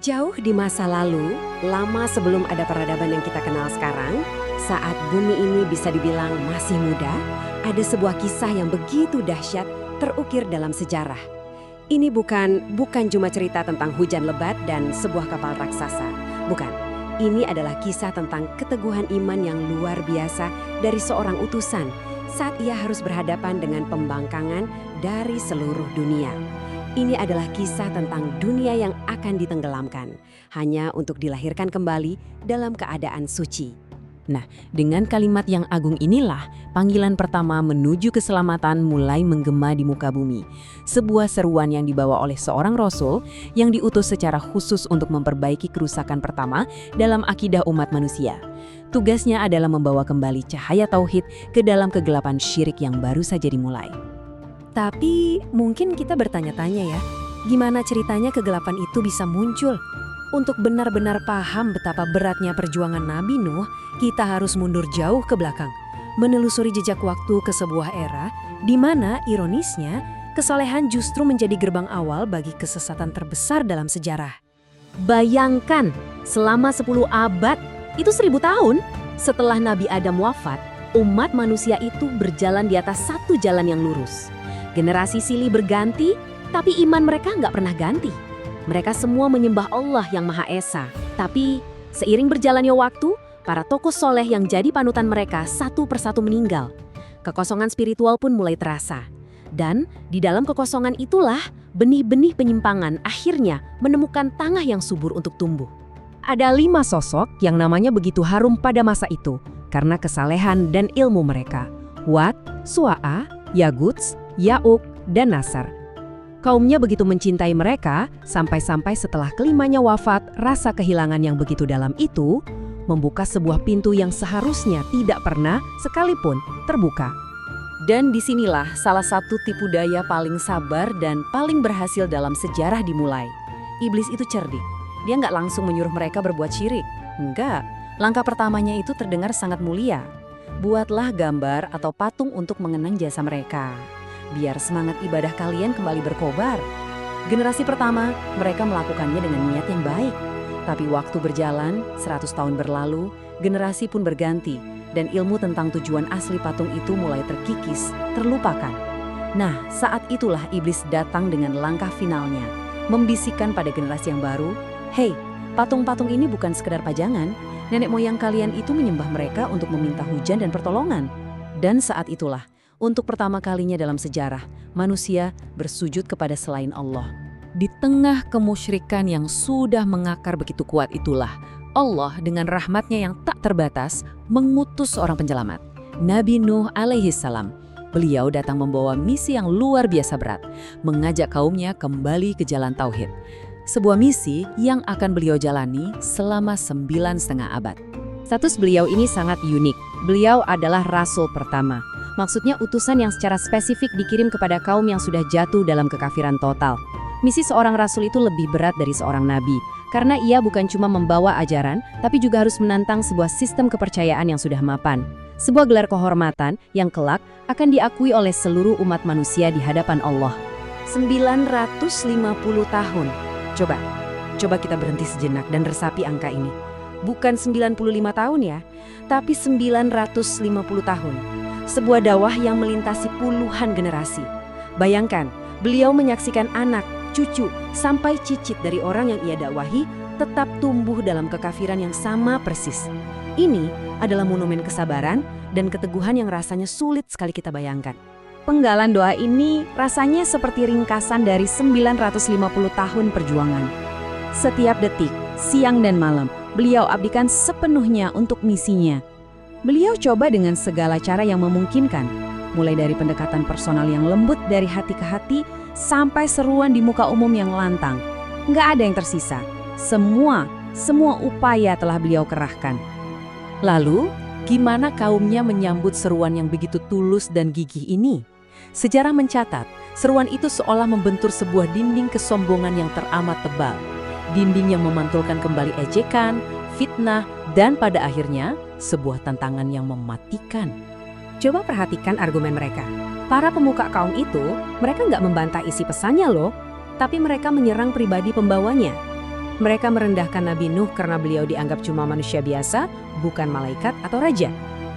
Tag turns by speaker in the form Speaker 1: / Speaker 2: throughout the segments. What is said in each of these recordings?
Speaker 1: Jauh di masa lalu, lama sebelum ada peradaban yang kita kenal sekarang, saat bumi ini bisa dibilang masih muda, ada sebuah kisah yang begitu dahsyat terukir dalam sejarah. Ini bukan cuma cerita tentang hujan lebat dan sebuah kapal raksasa. Bukan, ini adalah kisah tentang keteguhan iman yang luar biasa dari seorang utusan saat ia harus berhadapan dengan pembangkangan dari seluruh dunia. Ini adalah kisah tentang dunia yang akan ditenggelamkan, hanya untuk dilahirkan kembali dalam keadaan suci.
Speaker 2: Nah, dengan kalimat yang agung inilah, panggilan pertama menuju keselamatan mulai menggema di muka bumi. Sebuah seruan yang dibawa oleh seorang rasul yang diutus secara khusus untuk memperbaiki kerusakan pertama dalam akidah umat manusia. Tugasnya adalah membawa kembali cahaya tauhid ke dalam kegelapan syirik yang baru saja dimulai.
Speaker 1: Tapi mungkin kita bertanya-tanya ya, gimana ceritanya kegelapan itu bisa muncul? Untuk benar-benar paham betapa beratnya perjuangan Nabi Nuh, kita harus mundur jauh ke belakang, menelusuri jejak waktu ke sebuah era di mana ironisnya kesalehan justru menjadi gerbang awal bagi kesesatan terbesar dalam sejarah. Bayangkan, selama 10 abad, itu 1000 tahun, setelah Nabi Adam wafat, umat manusia itu berjalan di atas satu jalan yang lurus. Generasi silih berganti, tapi iman mereka nggak pernah ganti. Mereka semua menyembah Allah yang Maha Esa. Tapi seiring berjalannya waktu, para tokoh soleh yang jadi panutan mereka satu persatu meninggal. Kekosongan spiritual pun mulai terasa. Dan di dalam kekosongan itulah benih-benih penyimpangan akhirnya menemukan tanah yang subur untuk tumbuh.
Speaker 2: Ada 5 sosok yang namanya begitu harum pada masa itu karena kesalehan dan ilmu mereka. Wat, Suwa'a, Yaguts, Ya'uk, dan Nasr. Kaumnya begitu mencintai mereka, sampai-sampai setelah kelimanya wafat, rasa kehilangan yang begitu dalam itu membuka sebuah pintu yang seharusnya tidak pernah sekalipun terbuka.
Speaker 1: Dan disinilah salah satu tipu daya paling sabar dan paling berhasil dalam sejarah dimulai. Iblis itu cerdik. Dia nggak langsung menyuruh mereka berbuat syirik. Enggak, langkah pertamanya itu terdengar sangat mulia. Buatlah gambar atau patung untuk mengenang jasa mereka. Biar semangat ibadah kalian kembali berkobar. Generasi pertama, mereka melakukannya dengan niat yang baik. Tapi waktu berjalan, 100 tahun berlalu, generasi pun berganti, dan ilmu tentang tujuan asli patung itu mulai terkikis, terlupakan. Nah, saat itulah iblis datang dengan langkah finalnya, membisikkan pada generasi yang baru, "Hei, patung-patung ini bukan sekedar pajangan. Nenek moyang kalian itu menyembah mereka untuk meminta hujan dan pertolongan." Dan saat itulah, untuk pertama kalinya dalam sejarah, manusia bersujud kepada selain Allah.
Speaker 2: Di tengah kemusyrikan yang sudah mengakar begitu kuat itulah, Allah dengan rahmatnya yang tak terbatas mengutus seorang penyelamat, Nabi Nuh alaihi salam. Beliau datang membawa misi yang luar biasa berat, mengajak kaumnya kembali ke jalan tauhid. Sebuah misi yang akan beliau jalani selama 9,5 abad. Status beliau ini sangat unik. Beliau adalah rasul pertama. Maksudnya utusan yang secara spesifik dikirim kepada kaum yang sudah jatuh dalam kekafiran total. Misi seorang rasul itu lebih berat dari seorang nabi, karena ia bukan cuma membawa ajaran, tapi juga harus menantang sebuah sistem kepercayaan yang sudah mapan. Sebuah gelar kehormatan yang kelak akan diakui oleh seluruh umat manusia di hadapan Allah.
Speaker 1: 950 tahun. Coba kita berhenti sejenak dan resapi angka ini. Bukan 95 tahun ya, tapi 950 tahun. Sebuah dakwah yang melintasi puluhan generasi. Bayangkan, beliau menyaksikan anak, cucu, sampai cicit dari orang yang ia dakwahi tetap tumbuh dalam kekafiran yang sama persis. Ini adalah monumen kesabaran dan keteguhan yang rasanya sulit sekali kita bayangkan.
Speaker 2: Penggalan doa ini rasanya seperti ringkasan dari 950 tahun perjuangan. Setiap detik, siang dan malam, beliau abdikan sepenuhnya untuk misinya. Beliau coba dengan segala cara yang memungkinkan, mulai dari pendekatan personal yang lembut dari hati ke hati, sampai seruan di muka umum yang lantang. Nggak ada yang tersisa. Semua upaya telah beliau kerahkan.
Speaker 1: Lalu, gimana kaumnya menyambut seruan yang begitu tulus dan gigih ini? Sejarah mencatat, seruan itu seolah membentur sebuah dinding kesombongan yang teramat tebal. Dinding yang memantulkan kembali ejekan, fitnah, dan pada akhirnya sebuah tantangan yang mematikan. Coba perhatikan argumen mereka. Para pemuka kaum itu, mereka nggak membantah isi pesannya loh, tapi mereka menyerang pribadi pembawanya. Mereka merendahkan Nabi Nuh karena beliau dianggap cuma manusia biasa, bukan malaikat atau raja.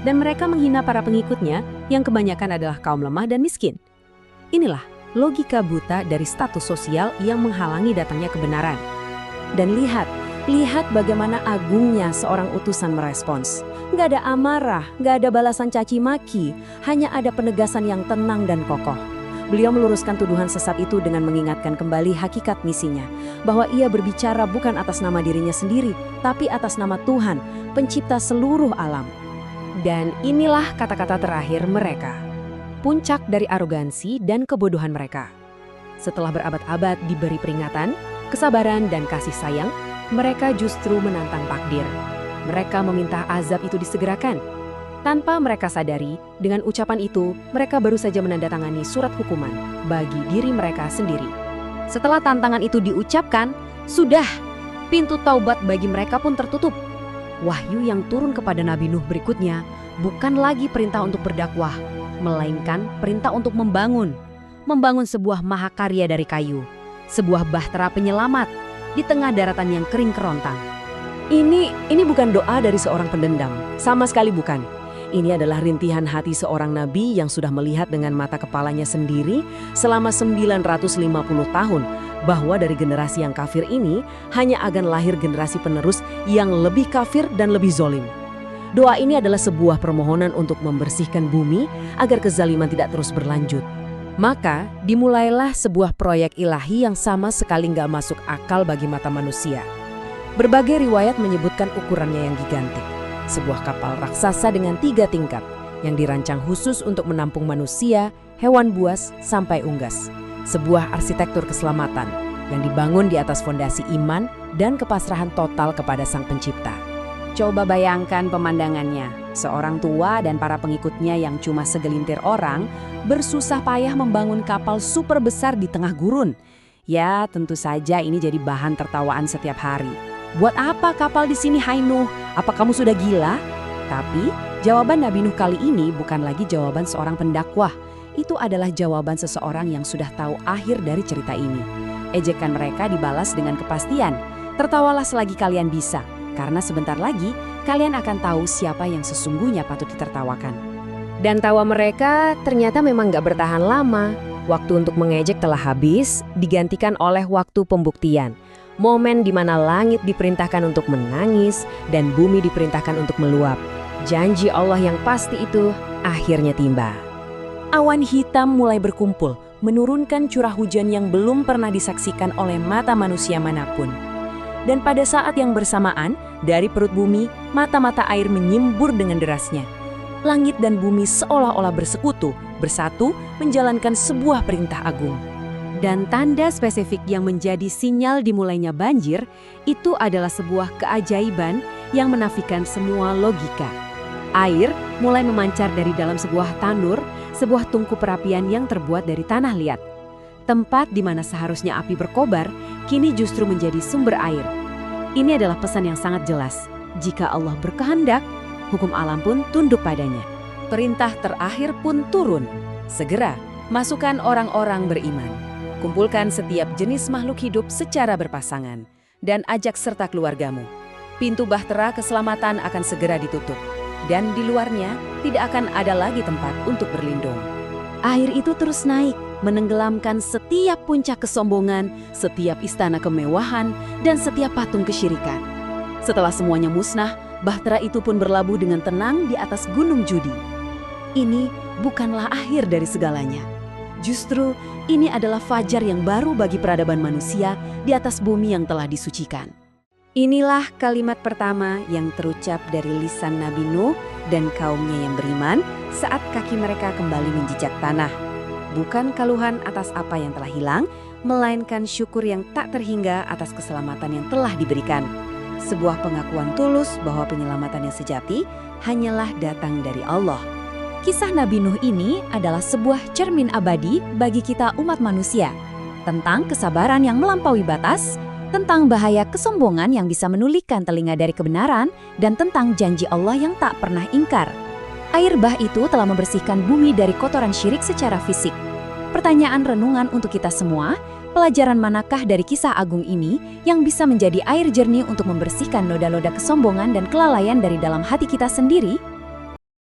Speaker 1: Dan mereka menghina para pengikutnya yang kebanyakan adalah kaum lemah dan miskin. Inilah logika buta dari status sosial yang menghalangi datangnya kebenaran. Dan lihat bagaimana agungnya seorang utusan merespons. Nggak ada amarah, nggak ada balasan caci maki, hanya ada penegasan yang tenang dan kokoh. Beliau meluruskan tuduhan sesat itu dengan mengingatkan kembali hakikat misinya, bahwa ia berbicara bukan atas nama dirinya sendiri, tapi atas nama Tuhan, pencipta seluruh alam. Dan inilah kata-kata terakhir mereka. Puncak dari arogansi dan kebodohan mereka. Setelah berabad-abad diberi peringatan, kesabaran dan kasih sayang, mereka justru menantang takdir. Mereka meminta azab itu disegerakan. Tanpa mereka sadari, dengan ucapan itu, mereka baru saja menandatangani surat hukuman bagi diri mereka sendiri. Setelah tantangan itu diucapkan, sudah, pintu taubat bagi mereka pun tertutup. Wahyu yang turun kepada Nabi Nuh berikutnya bukan lagi perintah untuk berdakwah, melainkan perintah untuk membangun sebuah mahakarya dari kayu, sebuah bahtera penyelamat di tengah daratan yang kering kerontang. Ini bukan doa dari seorang pendendam, sama sekali bukan. Ini adalah rintihan hati seorang nabi yang sudah melihat dengan mata kepalanya sendiri selama 950 tahun bahwa dari generasi yang kafir ini hanya akan lahir generasi penerus yang lebih kafir dan lebih zolim. Doa ini adalah sebuah permohonan untuk membersihkan bumi agar kezaliman tidak terus berlanjut. Maka dimulailah sebuah proyek ilahi yang sama sekali nggak masuk akal bagi mata manusia. Berbagai riwayat menyebutkan ukurannya yang gigantik. Sebuah kapal raksasa dengan 3 tingkat yang dirancang khusus untuk menampung manusia, hewan buas, sampai unggas. Sebuah arsitektur keselamatan yang dibangun di atas fondasi iman dan kepasrahan total kepada Sang Pencipta. Coba bayangkan pemandangannya, seorang tua dan para pengikutnya yang cuma segelintir orang bersusah payah membangun kapal super besar di tengah gurun. Ya, tentu saja ini jadi bahan tertawaan setiap hari. Buat apa kapal di sini, hai Nuh? Apa kamu sudah gila? Tapi jawaban Nabi Nuh kali ini bukan lagi jawaban seorang pendakwah. Itu adalah jawaban seseorang yang sudah tahu akhir dari cerita ini. Ejekan mereka dibalas dengan kepastian. Tertawalah selagi kalian bisa, karena sebentar lagi kalian akan tahu siapa yang sesungguhnya patut ditertawakan. Dan tawa mereka ternyata memang gak bertahan lama. Waktu untuk mengejek telah habis, digantikan oleh waktu pembuktian. Momen di mana langit diperintahkan untuk menangis dan bumi diperintahkan untuk meluap. Janji Allah yang pasti itu akhirnya tiba. Awan hitam mulai berkumpul, menurunkan curah hujan yang belum pernah disaksikan oleh mata manusia manapun. Dan pada saat yang bersamaan, dari perut bumi, mata-mata air menyimbur dengan derasnya. Langit dan bumi seolah-olah bersekutu, bersatu, menjalankan sebuah perintah agung. Dan tanda spesifik yang menjadi sinyal dimulainya banjir, itu adalah sebuah keajaiban yang menafikan semua logika. Air mulai memancar dari dalam sebuah tanur, sebuah tungku perapian yang terbuat dari tanah liat. Tempat di mana seharusnya api berkobar, kini justru menjadi sumber air. Ini adalah pesan yang sangat jelas. Jika Allah berkehendak, hukum alam pun tunduk padanya. Perintah terakhir pun turun. Segera, masukkan orang-orang beriman. Kumpulkan setiap jenis makhluk hidup secara berpasangan. Dan ajak serta keluargamu. Pintu bahtera keselamatan akan segera ditutup. Dan di luarnya tidak akan ada lagi tempat untuk berlindung. Air itu terus naik, menenggelamkan setiap puncak kesombongan, setiap istana kemewahan, dan setiap patung kesyirikan. Setelah semuanya musnah, bahtera itu pun berlabuh dengan tenang di atas gunung Judi. Ini bukanlah akhir dari segalanya. Justru ini adalah fajar yang baru bagi peradaban manusia di atas bumi yang telah disucikan. Inilah kalimat pertama yang terucap dari lisan Nabi Nuh dan kaumnya yang beriman saat kaki mereka kembali menjejak tanah. Bukan keluhan atas apa yang telah hilang, melainkan syukur yang tak terhingga atas keselamatan yang telah diberikan. Sebuah pengakuan tulus bahwa penyelamatan yang sejati hanyalah datang dari Allah. Kisah Nabi Nuh ini adalah sebuah cermin abadi bagi kita umat manusia. Tentang kesabaran yang melampaui batas, tentang bahaya kesombongan yang bisa menulikan telinga dari kebenaran, dan tentang janji Allah yang tak pernah ingkar. Air bah itu telah membersihkan bumi dari kotoran syirik secara fisik. Pertanyaan renungan untuk kita semua,
Speaker 3: Pelajaran manakah dari kisah agung ini yang bisa menjadi air jernih untuk membersihkan noda-noda kesombongan dan kelalaian dari dalam hati kita sendiri?